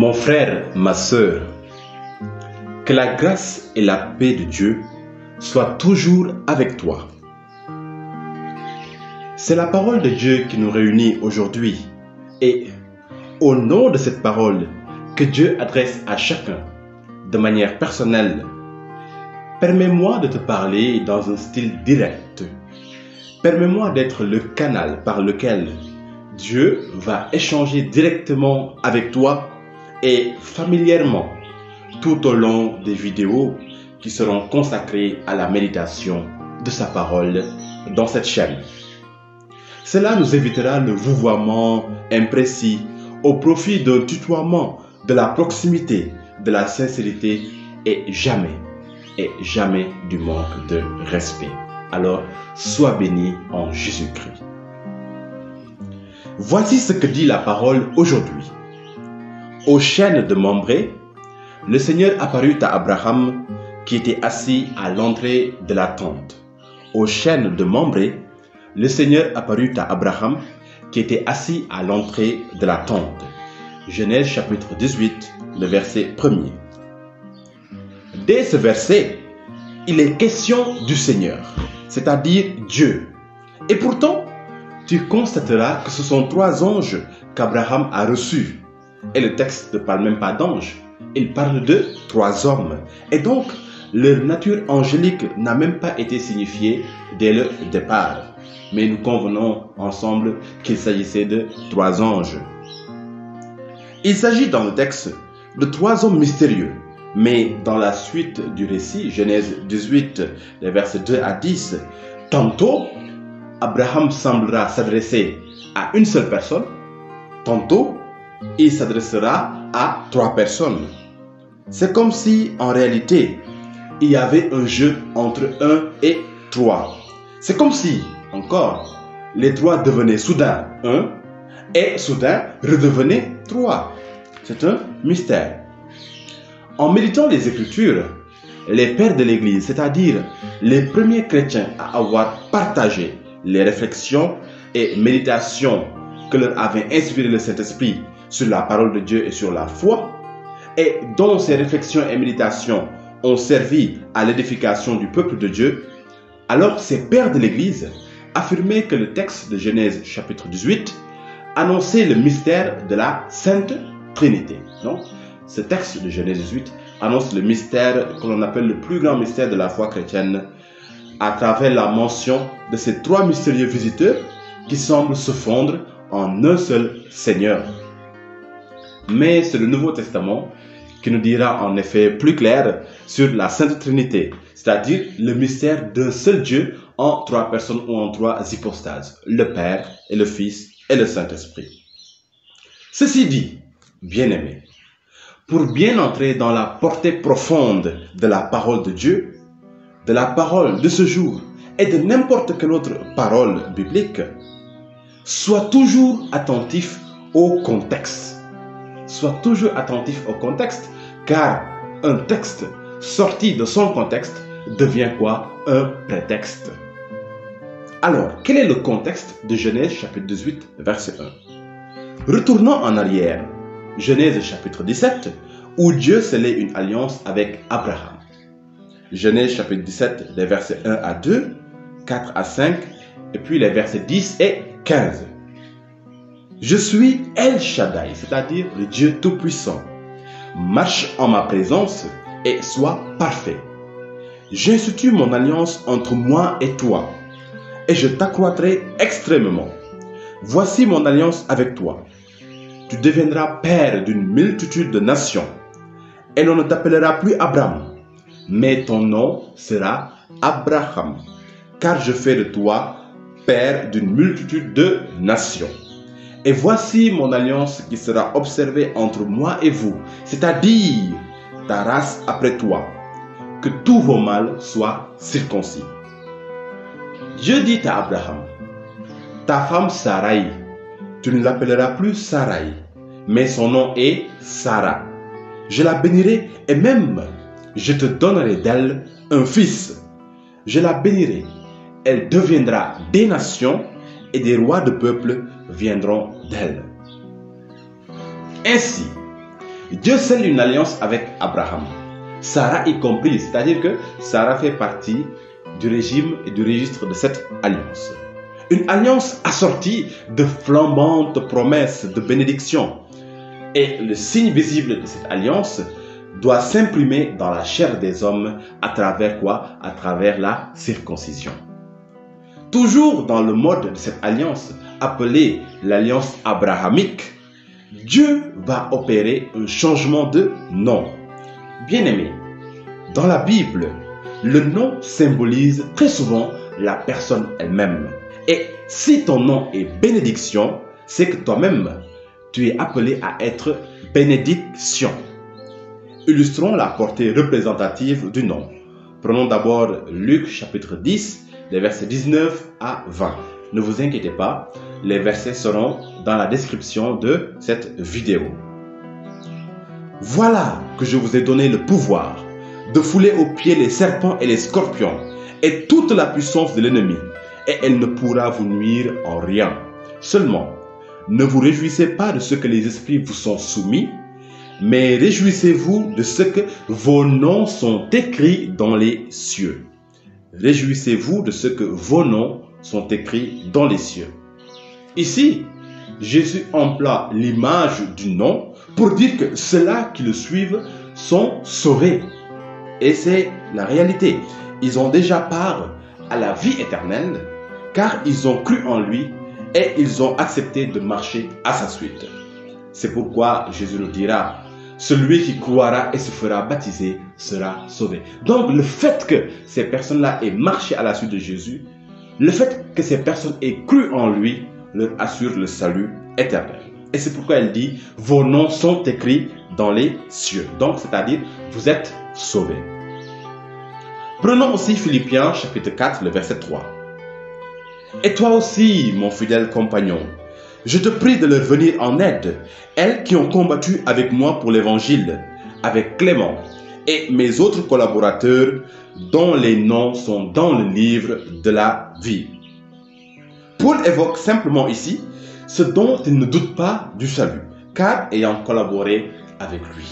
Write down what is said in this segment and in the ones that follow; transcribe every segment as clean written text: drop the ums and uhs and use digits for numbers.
Mon frère, ma sœur, que la grâce et la paix de Dieu soient toujours avec toi. C'est la parole de Dieu qui nous réunit aujourd'hui et au nom de cette parole que Dieu adresse à chacun de manière personnelle, permets-moi de te parler dans un style direct. Permets-moi d'être le canal par lequel Dieu va échanger directement avec toi et familièrement tout au long des vidéos qui seront consacrées à la méditation de sa parole dans cette chaîne. Cela nous évitera le vouvoiement imprécis au profit d'un tutoiement, de la proximité, de la sincérité et jamais du manque de respect. Alors, sois béni en Jésus-Christ. Voici ce que dit la parole aujourd'hui. Au chêne de Mambré, le Seigneur apparut à Abraham qui était assis à l'entrée de la tente. Au chêne de Mambré, le Seigneur apparut à Abraham qui était assis à l'entrée de la tente. Genèse chapitre 18, le verset 1er. Dès ce verset, il est question du Seigneur, c'est-à-dire Dieu. Et pourtant, tu constateras que ce sont 3 anges qu'Abraham a reçus. Et le texte ne parle même pas d'anges, il parle de 3 hommes. Et donc, leur nature angélique n'a même pas été signifiée dès le départ. Mais nous convenons ensemble qu'il s'agissait de 3 anges. Il s'agit dans le texte de 3 hommes mystérieux. Mais dans la suite du récit, Genèse 18, les versets 2 à 10, tantôt, Abraham semblera s'adresser à une seule personne, tantôt, il s'adressera à 3 personnes. C'est comme si, en réalité, il y avait un jeu entre 1 et 3. C'est comme si, encore, les 3 devenaient soudain 1 et soudain redevenaient 3. C'est un mystère. En méditant les Écritures, les pères de l'Église, c'est-à-dire les premiers chrétiens à avoir partagé les réflexions et méditations que leur avait inspiré le Saint-Esprit sur la parole de Dieu et sur la foi, et dont ces réflexions et méditations ont servi à l'édification du peuple de Dieu, alors ces pères de l'Église affirmaient que le texte de Genèse chapitre 18 annonçait le mystère de la Sainte Trinité. Donc, ce texte de Genèse 18 annonce le mystère que l'on appelle le plus grand mystère de la foi chrétienne à travers la mention de ces 3 mystérieux visiteurs qui semblent se fondre en un seul Seigneur. Mais c'est le Nouveau Testament qui nous dira en effet plus clair sur la Sainte Trinité, c'est-à-dire le mystère d'un seul Dieu en 3 personnes ou en 3 hypostases, le Père et le Fils et le Saint-Esprit. Ceci dit, bien-aimés, pour bien entrer dans la portée profonde de la parole de Dieu, de la parole de ce jour et de n'importe quelle autre parole biblique, sois toujours attentif au contexte. Sois toujours attentif au contexte, car un texte sorti de son contexte devient quoi? Un prétexte. Alors, quel est le contexte de Genèse chapitre 18, verset 1? Retournons en arrière. Genèse chapitre 17, où Dieu scellait une alliance avec Abraham. Genèse chapitre 17, les versets 1 à 2, 4 à 5, et puis les versets 10 et 15. Je suis El Shaddai, c'est-à-dire le Dieu Tout-Puissant. Marche en ma présence et sois parfait. J'institue mon alliance entre moi et toi, et je t'accroîtrai extrêmement. Voici mon alliance avec toi. Tu deviendras père d'une multitude de nations, et l'on ne t'appellera plus Abraham, mais ton nom sera Abraham, car je fais de toi père d'une multitude de nations. Et voici mon alliance qui sera observée entre moi et vous, c'est-à-dire ta race après toi, que tous vos mâles soient circoncis. Dieu dit à Abraham, ta femme Sarai, tu ne l'appelleras plus Sarai, mais son nom est Sarah. Je la bénirai et même je te donnerai d'elle un fils. Je la bénirai, elle deviendra des nations et des rois de peuples viendront d'elle. Ainsi, Dieu scelle une alliance avec Abraham, Sarah y compris, c'est-à-dire que Sarah fait partie du régime et du registre de cette alliance. Une alliance assortie de flambantes promesses de bénédiction. Et le signe visible de cette alliance doit s'imprimer dans la chair des hommes à travers quoi? À travers la circoncision. Toujours dans le mode de cette alliance, appelée l'alliance abrahamique, Dieu va opérer un changement de nom. Bien-aimés, dans la Bible, le nom symbolise très souvent la personne elle-même. Et si ton nom est bénédiction, c'est que toi-même, tu es appelé à être bénédiction. Illustrons la portée représentative du nom. Prenons d'abord Luc chapitre 10, les versets 19 à 20. Ne vous inquiétez pas, les versets seront dans la description de cette vidéo. Voilà que je vous ai donné le pouvoir de fouler aux pieds les serpents et les scorpions et toute la puissance de l'ennemi, et elle ne pourra vous nuire en rien. Seulement, ne vous réjouissez pas de ce que les esprits vous sont soumis, mais réjouissez-vous de ce que vos noms sont écrits dans les cieux. Réjouissez-vous de ce que vos noms sont écrits dans les cieux. Ici, Jésus emploie l'image du nom pour dire que ceux-là qui le suivent sont sauvés. Et c'est la réalité. Ils ont déjà part à la vie éternelle car ils ont cru en lui et ils ont accepté de marcher à sa suite. C'est pourquoi Jésus nous dira: celui qui croira et se fera baptiser sera sauvé. Donc le fait que ces personnes-là aient marché à la suite de Jésus, le fait que ces personnes aient cru en lui, leur assure le salut éternel. Et c'est pourquoi elle dit: vos noms sont écrits dans les cieux. Donc c'est-à-dire, vous êtes sauvés. Prenons aussi Philippiens chapitre 4, le verset 3. Et toi aussi, mon fidèle compagnon, je te prie de leur venir en aide, elles qui ont combattu avec moi pour l'évangile, avec Clément et mes autres collaborateurs dont les noms sont dans le livre de la vie. Paul évoque simplement ici ce dont il ne doute pas du salut, car ayant collaboré avec lui.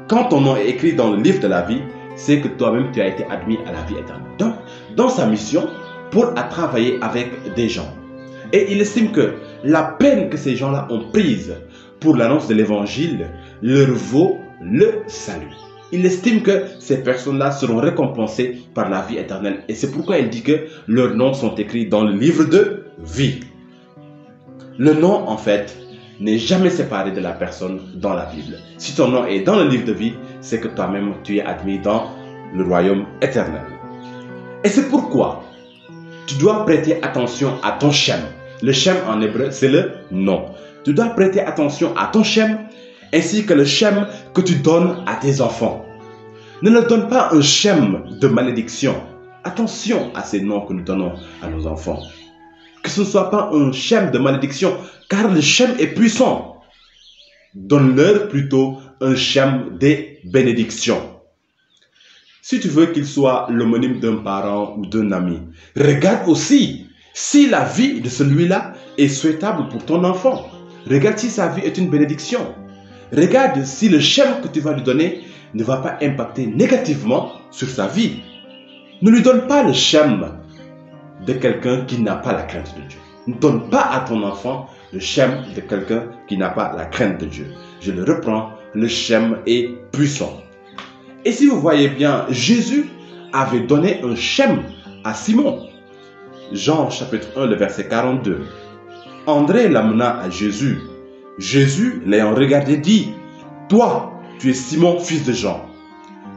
Quand ton nom est écrit dans le livre de la vie, c'est que toi-même tu as été admis à la vie éternelle. Donc, dans sa mission, Paul a travaillé avec des gens. Et il estime que la peine que ces gens-là ont prise pour l'annonce de l'évangile leur vaut le salut. Il estime que ces personnes-là seront récompensées par la vie éternelle. Et c'est pourquoi il dit que leurs noms sont écrits dans le livre de vie. Le nom, en fait, n'est jamais séparé de la personne dans la Bible. Si ton nom est dans le livre de vie, c'est que toi-même tu es admis dans le royaume éternel. Et c'est pourquoi tu dois prêter attention à ton shem. Le shem en hébreu, c'est le nom. Tu dois prêter attention à ton shem ainsi que le shem que tu donnes à tes enfants. Ne leur donne pas un shem de malédiction. Attention à ces noms que nous donnons à nos enfants. Que ce ne soit pas un shem de malédiction, car le shem est puissant. Donne-leur plutôt un shem des bénédictions. Si tu veux qu'il soit l'homonyme d'un parent ou d'un ami, regarde aussi si la vie de celui-là est souhaitable pour ton enfant. Regarde si sa vie est une bénédiction. Regarde si le shem que tu vas lui donner ne va pas impacter négativement sur sa vie. Ne lui donne pas le shem de quelqu'un qui n'a pas la crainte de Dieu. Ne donne pas à ton enfant le shem de quelqu'un qui n'a pas la crainte de Dieu. Je le reprends, le shem est puissant. Et si vous voyez bien, Jésus avait donné un shem à Simon. Jean chapitre 1, le verset 42. André l'amena à Jésus. Jésus, l'ayant regardé, dit: toi, tu es Simon, fils de Jean.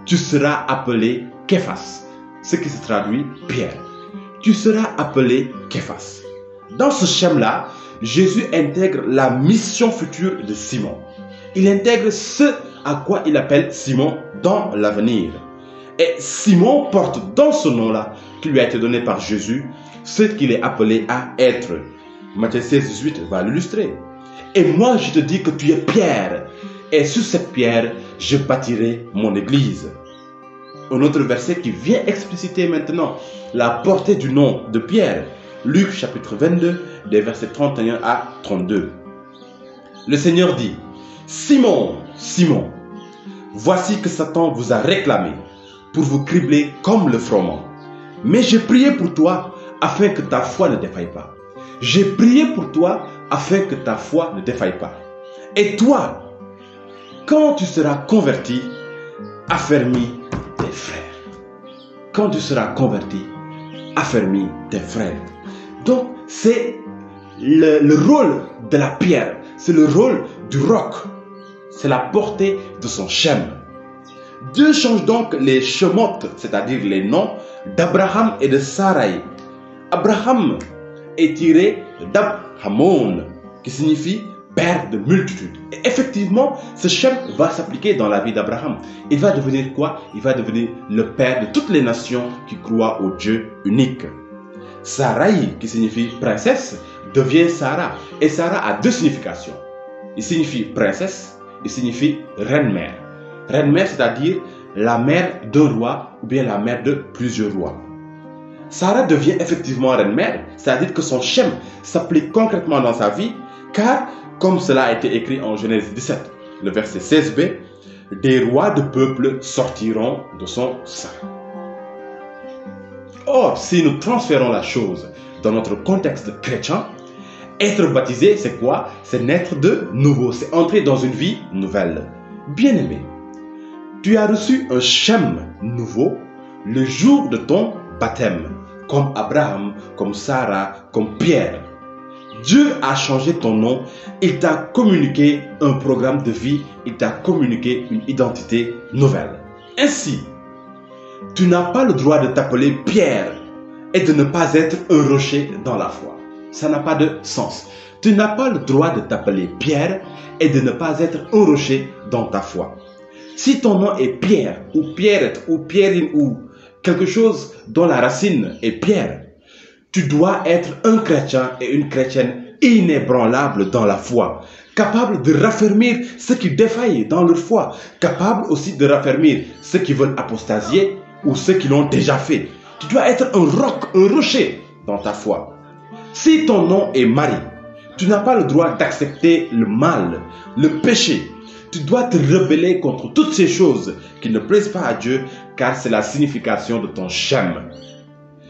Tu seras appelé Képhas, ce qui se traduit Pierre. Tu seras appelé Képhas. Dans ce shem-là, Jésus intègre la mission future de Simon. Il intègre ce à quoi il appelle Simon dans l'avenir. Et Simon porte dans ce nom-là, qui lui a été donné par Jésus, ce qu'il est appelé à être. Matthieu 16, 18 va l'illustrer. Et moi, je te dis que tu es Pierre, et sur cette pierre, je bâtirai mon église. Un autre verset qui vient expliciter maintenant la portée du nom de Pierre. Luc chapitre 22, des versets 31 à 32. Le Seigneur dit: Simon, Simon, voici que Satan vous a réclamé pour vous cribler comme le froment. Mais j'ai prié pour toi afin que ta foi ne défaille pas. J'ai prié pour toi afin que ta foi ne défaille pas. Et toi, quand tu seras converti, affermis tes frères. Quand tu seras converti, affermis tes frères. Donc, c'est le rôle de la pierre, c'est le rôle du roc, c'est la portée de son shem. Dieu change donc les shemotes, c'est-à-dire les noms d'Abraham et de Sarai. Abraham est tiré d'Abhamon, qui signifie père de multitude. Et effectivement, ce shem va s'appliquer dans la vie d'Abraham. Il va devenir quoi? Il va devenir le père de toutes les nations qui croient au Dieu unique. Sarai, qui signifie princesse, devient Sarah. Et Sarah a deux significations. Il signifie princesse, il signifie reine-mère. Reine-mère, c'est-à-dire la mère d'un roi ou bien la mère de plusieurs rois. Sarah devient effectivement reine-mère, c'est-à-dire que son shem s'applique concrètement dans sa vie, car, comme cela a été écrit en Genèse 17, le verset 16b, des rois de peuple sortiront de son sein. Or, si nous transférons la chose dans notre contexte chrétien, être baptisé, c'est quoi? C'est naître de nouveau, c'est entrer dans une vie nouvelle. Bien-aimé, tu as reçu un shem nouveau le jour de ton baptême, comme Abraham, comme Sarah, comme Pierre. Dieu a changé ton nom, il t'a communiqué un programme de vie, il t'a communiqué une identité nouvelle. Ainsi, tu n'as pas le droit de t'appeler Pierre et de ne pas être un rocher dans la foi. Ça n'a pas de sens. Tu n'as pas le droit de t'appeler Pierre et de ne pas être un rocher dans ta foi. Si ton nom est Pierre ou Pierrette ou Pierrine ou quelque chose dont la racine est Pierre, tu dois être un chrétien et une chrétienne inébranlable dans la foi, capable de raffermir ceux qui défaillent dans leur foi, capable aussi de raffermir ceux qui veulent apostasier ou ceux qui l'ont déjà fait. Tu dois être un roc, un rocher dans ta foi. Si ton nom est Marie, tu n'as pas le droit d'accepter le mal, le péché. Tu dois te rebeller contre toutes ces choses qui ne plaisent pas à Dieu, car c'est la signification de ton shem.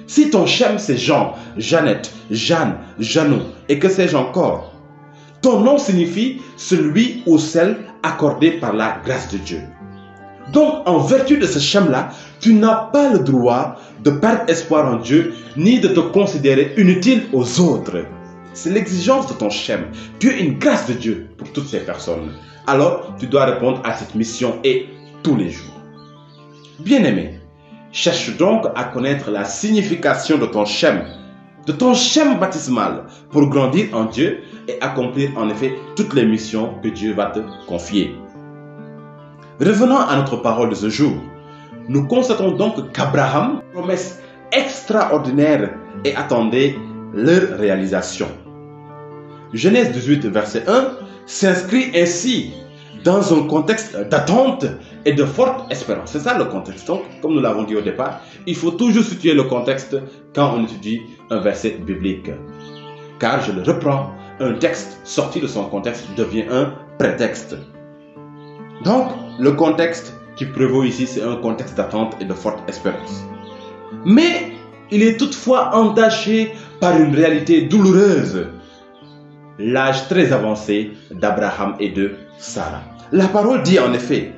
Si ton shem c'est Jean, Jeannette, Jeanne, Jeannot et que sais-je encore, ton nom signifie celui ou celle accordée par la grâce de Dieu. Donc, en vertu de ce shem-là, tu n'as pas le droit de perdre espoir en Dieu, ni de te considérer inutile aux autres. C'est l'exigence de ton shem. Tu es une grâce de Dieu pour toutes ces personnes. Alors, tu dois répondre à cette mission et tous les jours. Bien-aimé, cherche donc à connaître la signification de ton shem baptismal pour grandir en Dieu et accomplir en effet toutes les missions que Dieu va te confier. Revenons à notre parole de ce jour. Nous constatons donc qu'Abraham, promesse extraordinaire et attendait leur réalisation. Genèse 18, verset 1 s'inscrit ainsi dans un contexte d'attente et de forte espérance. C'est ça le contexte. Donc, comme nous l'avons dit au départ, il faut toujours situer le contexte quand on étudie un verset biblique. Car, je le reprends, un texte sorti de son contexte devient un prétexte. Donc, le contexte qui prévaut ici, c'est un contexte d'attente et de forte espérance. Mais, il est toutefois entaché par une réalité douloureuse. L'âge très avancé d'Abraham et de Sarah. La parole dit en effet,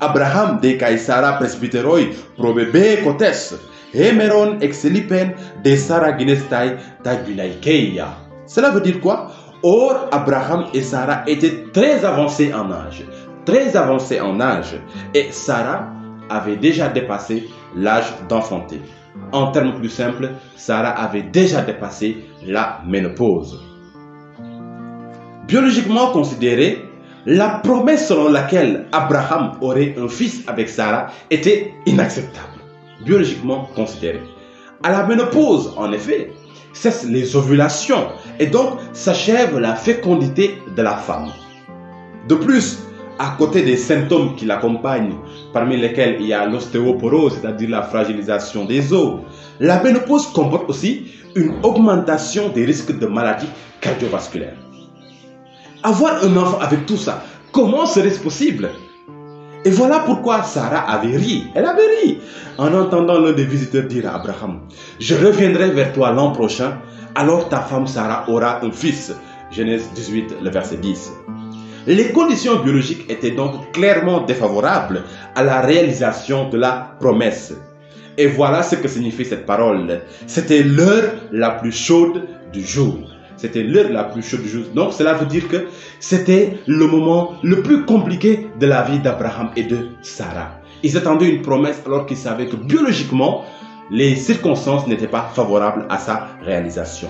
Abraham de kai Sarah presbyteroi probebe kotes, hemeron exelipen de Sarah ginestai tagunaikeia. Cela veut dire quoi? Or, Abraham et Sarah étaient très avancés en âge. Très avancés en âge. Et Sarah avait déjà dépassé l'âge d'enfanter. En termes plus simples, Sarah avait déjà dépassé la ménopause. Biologiquement considéré, la promesse selon laquelle Abraham aurait un fils avec Sarah était inacceptable. Biologiquement considéré. À la ménopause, en effet, cessent les ovulations et donc s'achève la fécondité de la femme. De plus, à côté des symptômes qui l'accompagnent, parmi lesquels il y a l'ostéoporose, c'est-à-dire la fragilisation des os, la ménopause comporte aussi une augmentation des risques de maladies cardiovasculaires. Avoir un enfant avec tout ça, Comment serait-ce possible? Et voilà pourquoi Sarah avait ri. Elle avait ri en entendant l'un des visiteurs dire à Abraham, « Je reviendrai vers toi l'an prochain, alors ta femme Sarah aura un fils. » Genèse 18, le verset 10. Les conditions biologiques étaient donc clairement défavorables à la réalisation de la promesse. Et voilà ce que signifie cette parole. C'était l'heure la plus chaude du jour. C'était l'heure la plus chaude du jour. Donc cela veut dire que c'était le moment le plus compliqué de la vie d'Abraham et de Sarah. Ils attendaient une promesse alors qu'ils savaient que biologiquement, les circonstances n'étaient pas favorables à sa réalisation.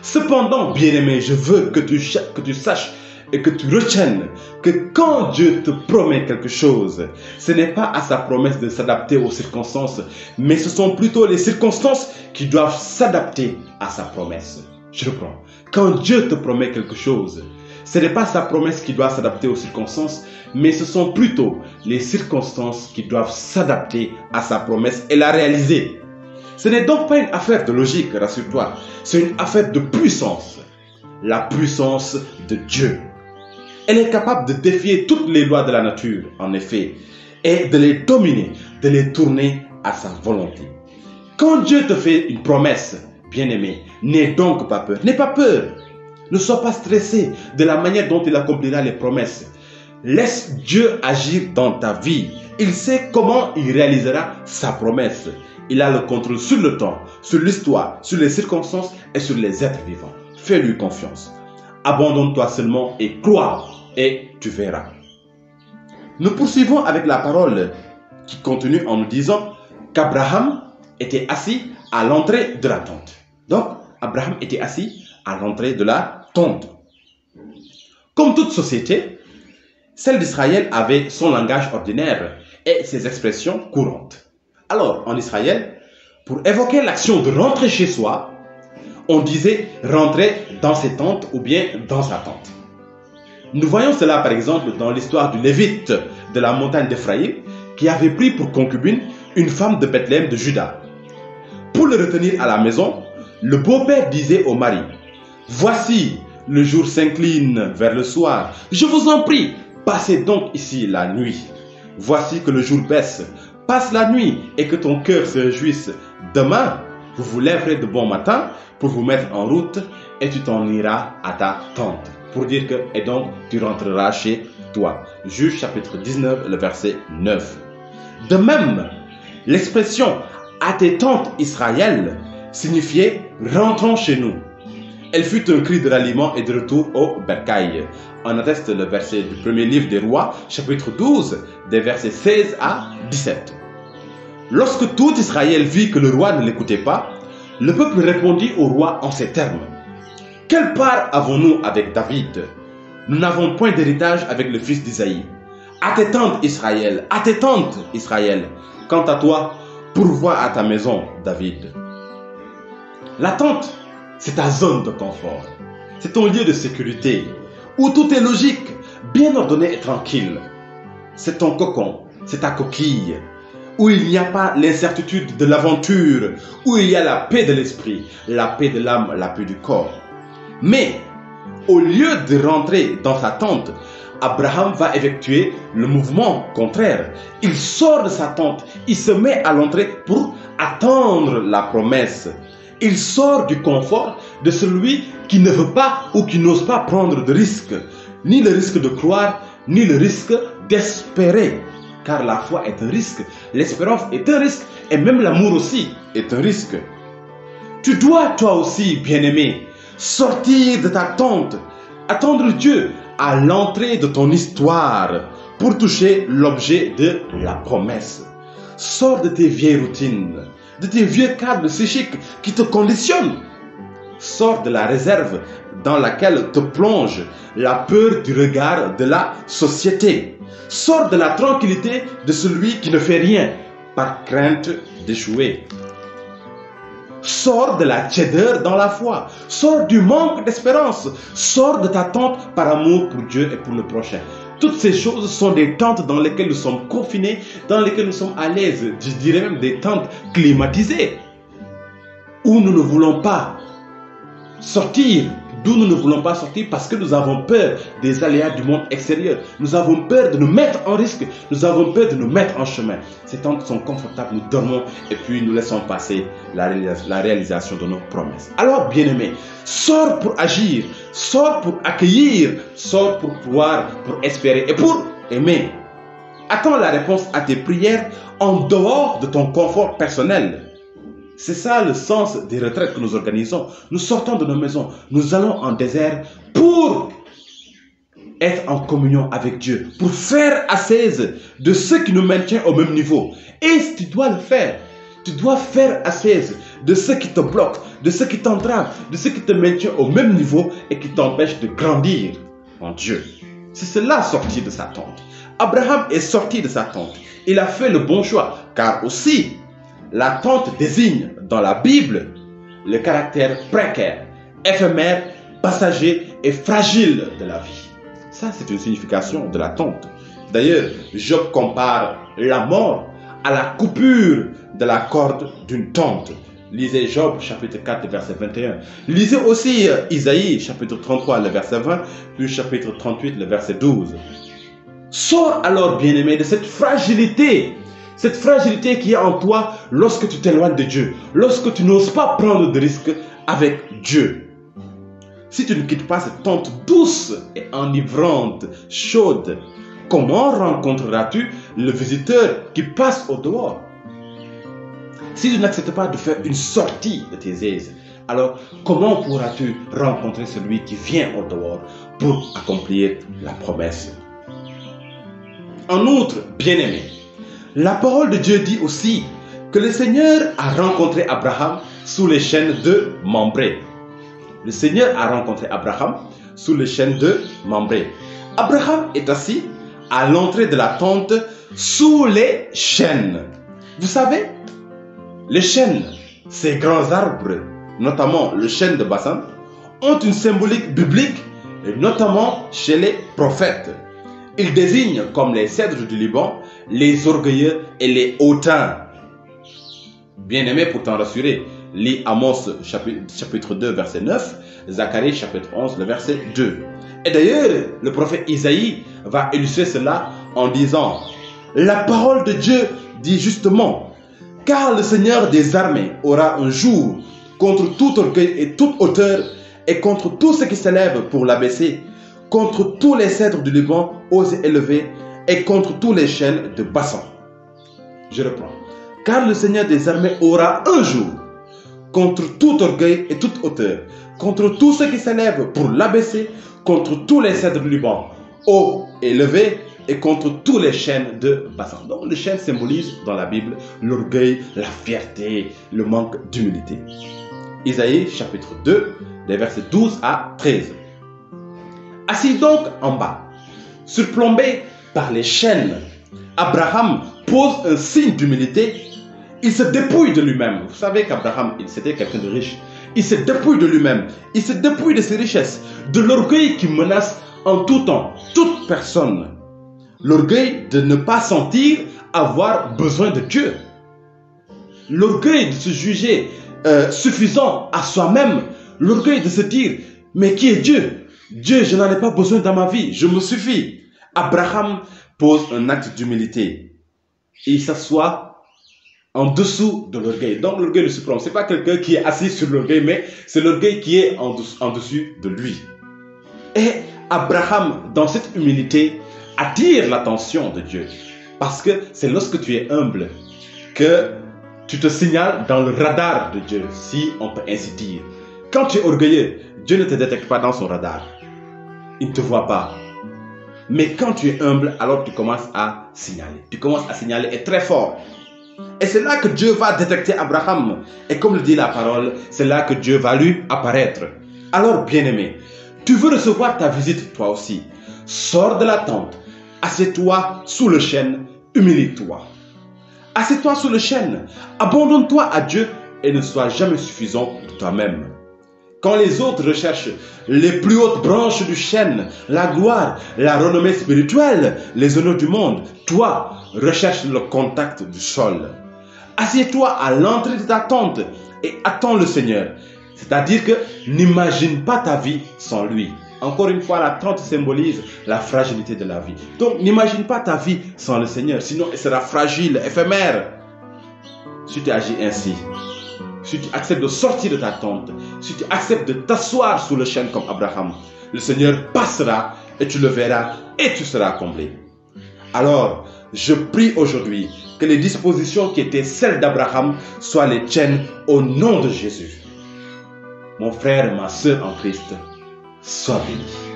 Cependant, bien-aimé, je veux que tu saches et que tu retiennes que quand Dieu te promet quelque chose, ce n'est pas à sa promesse de s'adapter aux circonstances, mais ce sont plutôt les circonstances qui doivent s'adapter à sa promesse. Je reprends. Quand Dieu te promet quelque chose, ce n'est pas sa promesse qui doit s'adapter aux circonstances, mais ce sont plutôt les circonstances qui doivent s'adapter à sa promesse et la réaliser. Ce n'est donc pas une affaire de logique, rassure-toi, c'est une affaire de puissance. La puissance de Dieu. Elle est capable de défier toutes les lois de la nature, en effet, et de les dominer, de les tourner à sa volonté. Quand Dieu te fait une promesse, bien-aimé, n'aie donc pas peur. N'aie pas peur. Ne sois pas stressé de la manière dont il accomplira les promesses. Laisse Dieu agir dans ta vie. Il sait comment il réalisera sa promesse. Il a le contrôle sur le temps, sur l'histoire, sur les circonstances et sur les êtres vivants. Fais-lui confiance. Abandonne-toi seulement et crois, et tu verras. Nous poursuivons avec la parole qui continue en nous disant qu'Abraham était assis à l'entrée de la tente. Donc, Abraham était assis à l'entrée de la tente. Comme toute société, celle d'Israël avait son langage ordinaire et ses expressions courantes. Alors, en Israël, pour évoquer l'action de rentrer chez soi, on disait rentrer dans ses tentes ou bien dans sa tente. Nous voyons cela par exemple dans l'histoire du Lévite de la montagne d'Éphraïm qui avait pris pour concubine une femme de Bethléem de Juda. Pour le retenir à la maison, le beau-père disait au mari, « Voici, le jour s'incline vers le soir. Je vous en prie, passez donc ici la nuit. Voici que le jour baisse. Passe la nuit et que ton cœur se réjouisse. Demain, vous vous lèverez de bon matin pour vous mettre en route et tu t'en iras à ta tente. » Pour dire que, et donc, tu rentreras chez toi. Juge chapitre 19, le verset 9. De même, l'expression « à tes tentes Israël » signifiait « rentrons chez nous ». Elle fut un cri de ralliement et de retour au bercail. En atteste le verset du premier livre des rois, chapitre 12, des versets 16 à 17. Lorsque tout Israël vit que le roi ne l'écoutait pas, le peuple répondit au roi en ces termes. « Quelle part avons-nous avec David? Nous n'avons point d'héritage avec le fils d'Isaïe. À tes tentes Israël, à tes tentes Israël. Quant à toi, pourvois à ta maison, David. » La tente, c'est ta zone de confort. C'est ton lieu de sécurité, où tout est logique, bien ordonné et tranquille. C'est ton cocon, c'est ta coquille, où il n'y a pas l'incertitude de l'aventure, où il y a la paix de l'esprit, la paix de l'âme, la paix du corps. Mais, au lieu de rentrer dans sa tente, Abraham va effectuer le mouvement contraire. Il sort de sa tente, il se met à l'entrée pour attendre la promesse. Il sort du confort de celui qui ne veut pas ou qui n'ose pas prendre de risque, ni le risque de croire, ni le risque d'espérer. Car la foi est un risque, l'espérance est un risque, et même l'amour aussi est un risque. Tu dois toi aussi, bien-aimé, sortir de ta tente, attendre Dieu à l'entrée de ton histoire pour toucher l'objet de la promesse. Sors de tes vieilles routines, de tes vieux cadres psychiques qui te conditionnent. Sors de la réserve dans laquelle te plonge la peur du regard de la société. Sors de la tranquillité de celui qui ne fait rien par crainte d'échouer. Sors de la tiédeur dans la foi. Sors du manque d'espérance. Sors de ta tente par amour pour Dieu et pour le prochain. Toutes ces choses sont des tentes dans lesquelles nous sommes confinés, dans lesquelles nous sommes à l'aise. Je dirais même des tentes climatisées, où nous ne voulons pas sortir d'où nous ne voulons pas sortir parce que nous avons peur des aléas du monde extérieur. Nous avons peur de nous mettre en risque. Nous avons peur de nous mettre en chemin. Ces tentes sont confortables, nous dormons et puis nous laissons passer la réalisation de nos promesses. Alors, bien-aimé, sors pour agir, sors pour accueillir, sors pour pouvoir, pour espérer et pour aimer. Attends la réponse à tes prières en dehors de ton confort personnel. C'est ça le sens des retraites que nous organisons. Nous sortons de nos maisons, nous allons en désert pour être en communion avec Dieu, pour faire assise de ce qui nous maintient au même niveau. Et tu dois le faire. Tu dois faire assise de ce qui te bloque, de ce qui t'entrave, de ce qui te maintient au même niveau et qui t'empêche de grandir en Dieu. C'est cela sortir de sa tente. Abraham est sorti de sa tente. Il a fait le bon choix, car aussi, la tente désigne dans la Bible le caractère précaire, éphémère, passager et fragile de la vie. Ça, c'est une signification de la tente. D'ailleurs, Job compare la mort à la coupure de la corde d'une tente. Lisez Job, chapitre 4, verset 21. Lisez aussi Isaïe, chapitre 33, le verset 20, puis chapitre 38, le verset 12. Sors alors, bien-aimé, de cette fragilité qui est en toi lorsque tu t'éloignes de Dieu, lorsque tu n'oses pas prendre de risques avec Dieu. Si tu ne quittes pas cette tente douce et enivrante, chaude, comment rencontreras-tu le visiteur qui passe au dehors? Si tu n'acceptes pas de faire une sortie de tes aises, alors comment pourras-tu rencontrer celui qui vient au dehors pour accomplir la promesse? En outre, bien-aimé, la parole de Dieu dit aussi que le Seigneur a rencontré Abraham sous les chênes de Mambré. Le Seigneur a rencontré Abraham sous les chênes de Mambré. Abraham est assis à l'entrée de la tente sous les chênes. Vous savez, les chênes, ces grands arbres, notamment le chêne de Bassan, ont une symbolique biblique, et notamment chez les prophètes. Ils désignent comme les cèdres du Liban, les orgueilleux et les hautains. Bien-aimé, pour t'en rassurer, lis Amos chapitre 2 verset 9, Zacharie chapitre 11 le verset 2. Et d'ailleurs, le prophète Isaïe va illustrer cela en disant: la parole de Dieu dit justement, car le Seigneur des armées aura un jour contre tout orgueil et toute hauteur et contre tout ce qui s'élève pour l'abaisser, contre tous les cèdres du Liban hauts et élevés et contre tous les chênes de Bassan. Je reprends. Car le Seigneur des armées aura un jour contre tout orgueil et toute hauteur, contre tout ce qui s'élève pour l'abaisser, contre tous les cèdres du Liban hauts et élevés et contre tous les chênes de Bassan. Donc le chêne symbolise dans la Bible l'orgueil, la fierté, le manque d'humilité. Isaïe chapitre 2, les versets 12 à 13. Assis donc en bas, surplombé par les chênes, Abraham pose un signe d'humilité. Il se dépouille de lui-même. Vous savez qu'Abraham, c'était quelqu'un de riche. Il se dépouille de lui-même. Il se dépouille de ses richesses, de l'orgueil qui menace en tout temps toute personne. L'orgueil de ne pas sentir avoir besoin de Dieu. L'orgueil de se juger suffisant à soi-même. L'orgueil de se dire, mais qui est Dieu? Dieu, je n'en ai pas besoin dans ma vie, je me suffis. Abraham pose un acte d'humilité. Il s'assoit en dessous de l'orgueil. Donc l'orgueil le suprême, ce n'est pas quelqu'un qui est assis sur l'orgueil, mais c'est l'orgueil qui est en dessus de lui. Et Abraham, dans cette humilité, attire l'attention de Dieu. Parce que c'est lorsque tu es humble que tu te signales dans le radar de Dieu, si on peut ainsi dire. Quand tu es orgueilleux, Dieu ne te détecte pas dans son radar. Il ne te voit pas. Mais quand tu es humble, alors tu commences à signaler. Tu commences à signaler et très fort. Et c'est là que Dieu va détecter Abraham. Et comme le dit la parole, c'est là que Dieu va lui apparaître. Alors, bien-aimé, tu veux recevoir ta visite toi aussi. Sors de la tente. Assieds-toi sous le chêne. Humilie-toi. Assieds-toi sous le chêne. Abandonne-toi à Dieu et ne sois jamais suffisant pour toi-même. Quand les autres recherchent les plus hautes branches du chêne, la gloire, la renommée spirituelle, les honneurs du monde, toi, recherche le contact du sol. Assieds-toi à l'entrée de ta tente et attends le Seigneur, C'est-à-dire que n'imagine pas ta vie sans lui. Encore une fois, la tente symbolise la fragilité de la vie. Donc, n'imagine pas ta vie sans le Seigneur, sinon elle sera fragile, éphémère. Si tu agis ainsi, si tu acceptes de sortir de ta tente, si tu acceptes de t'asseoir sous le chêne comme Abraham, le Seigneur passera et tu le verras et tu seras comblé. Alors, je prie aujourd'hui que les dispositions qui étaient celles d'Abraham soient les tiennes au nom de Jésus. Mon frère, ma soeur en Christ, sois béni.